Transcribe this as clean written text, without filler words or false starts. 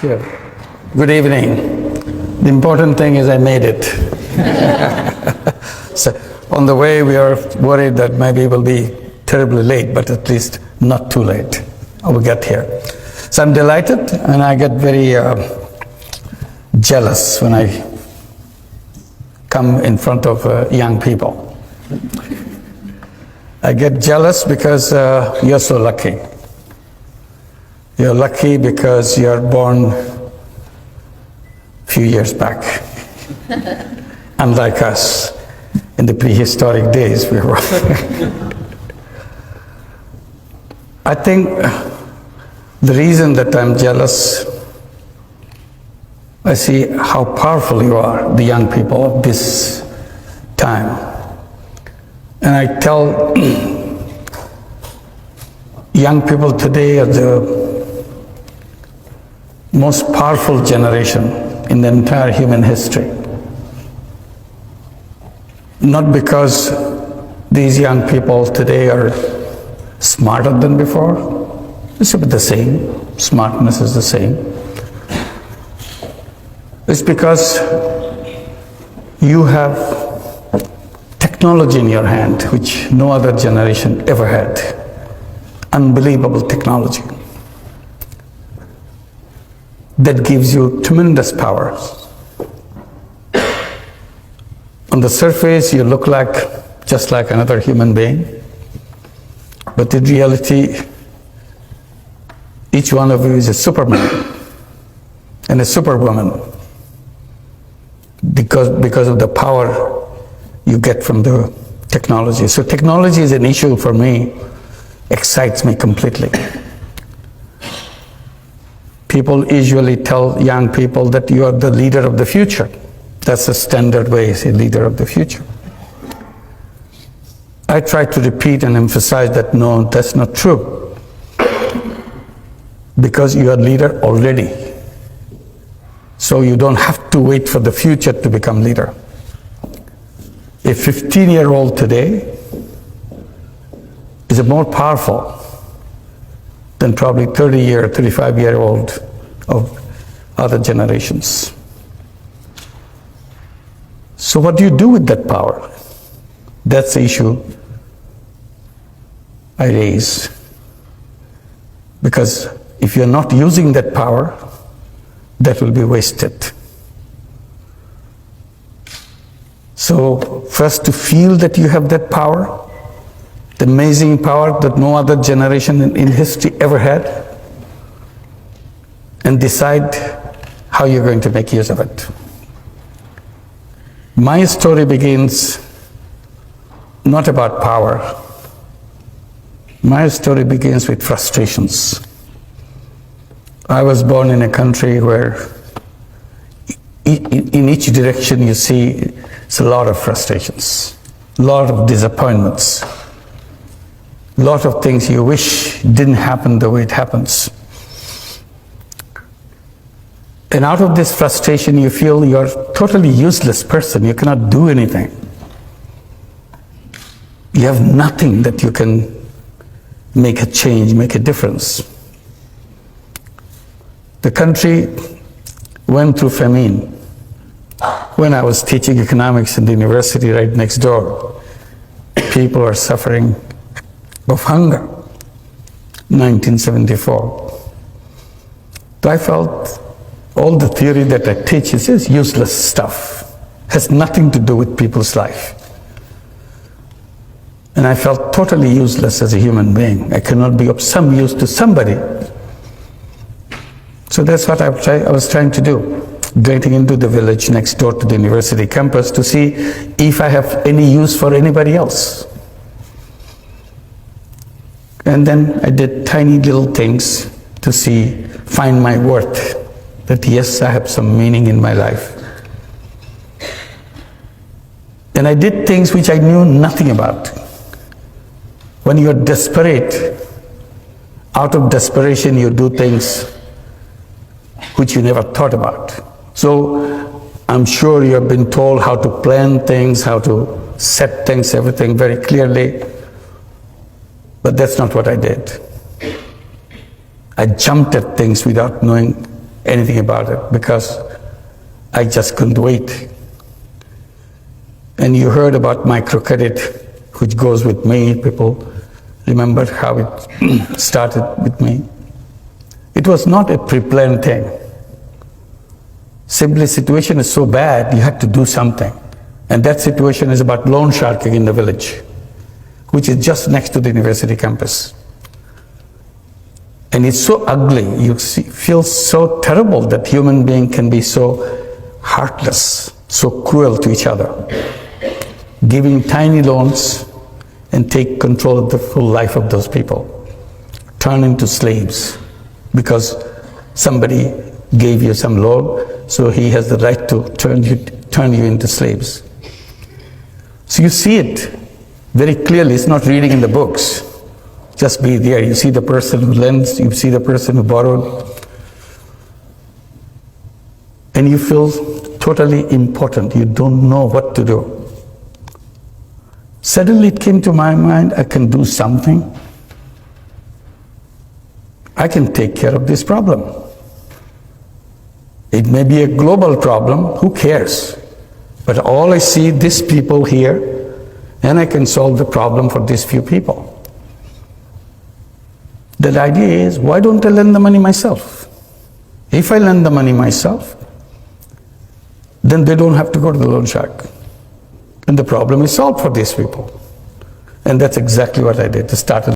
Thank you. Good evening. The important thing is I made it. So on the way, we are worried that maybe we'll be terribly late, but at least not too late. I will get here. So I'm delighted, and I get very jealous when I come in front of young people. I get jealous because you're so lucky. You're lucky because you're born a few years back. Unlike us, in the prehistoric days, we were. I think the reason that I'm jealous, I see how powerful you are, the young people of this time. And I tell young people today are the most powerful generation in the entire human history. Not because these young people today are smarter than before. It's about the same. Smartness is the same. It's because you have technology in your hand, which no other generation ever had. Unbelievable technology. That gives you tremendous power. On the surface, you look like just like another human being, but in reality, each one of you is a Superman and a Superwoman because of the power you get from the technology. So technology is an issue for me, excites me completely. People usually tell young people that you are the leader of the future. That's the standard way, say leader of the future. I try to repeat and emphasize that no, that's not true. Because you are leader already. So you don't have to wait for the future to become leader. A 15-year-old today is more powerful than probably 30-year, 35-year-old of other generations. So what do you do with that power? That's the issue I raise. Because if you're not using that power, that will be wasted. So first to feel that you have that power, the amazing power that no other generation in history ever had, and decide how you're going to make use of it. My story begins not about power. My story begins with frustrations. I was born in a country where in each direction you see it's a lot of frustrations, a lot of disappointments, a lot of things you wish didn't happen the way it happens. And out of this frustration, you feel you're a totally useless person. You cannot do anything. You have nothing that you can make a change, make a difference. The country went through famine. When I was teaching economics in the university right next door, people were suffering of hunger, 1974. So I felt all the theory that I teach is useless stuff, has nothing to do with people's life. And I felt totally useless as a human being. I cannot be of some use to somebody. So that's what I was trying to do, getting into the village next door to the university campus to see if I have any use for anybody else. And then I did tiny little things to find my worth, that yes, I have some meaning in my life. And I did things which I knew nothing about. When you're desperate, out of desperation you do things which you never thought about. So I'm sure you have been told how to plan things, how to set things, everything very clearly, but that's not what I did. I jumped at things without knowing anything about it because I just couldn't wait. And you heard about microcredit, which goes with me. People remember how it started with me. It was not a pre-planned thing. Simply, situation is so bad, you had to do something. And that situation is about loan sharking in the village, which is just next to the university campus. And it's so ugly, you feel so terrible that human being can be so heartless, so cruel to each other, giving tiny loans and take control of the full life of those people, turn into slaves because somebody gave you some loan, so he has the right to turn you into slaves. So you see it very clearly. It's not reading in the books. Just be there. You see the person who lends, you see the person who borrowed, and you feel totally important. You don't know what to do. Suddenly it came to my mind, I can do something. I can take care of this problem. It may be a global problem, who cares? But all I see, these people here, and I can solve the problem for these few people. The idea is, why don't I lend the money myself? If I lend the money myself, then they don't have to go to the loan shark. And the problem is solved for these people. And that's exactly what I did. I started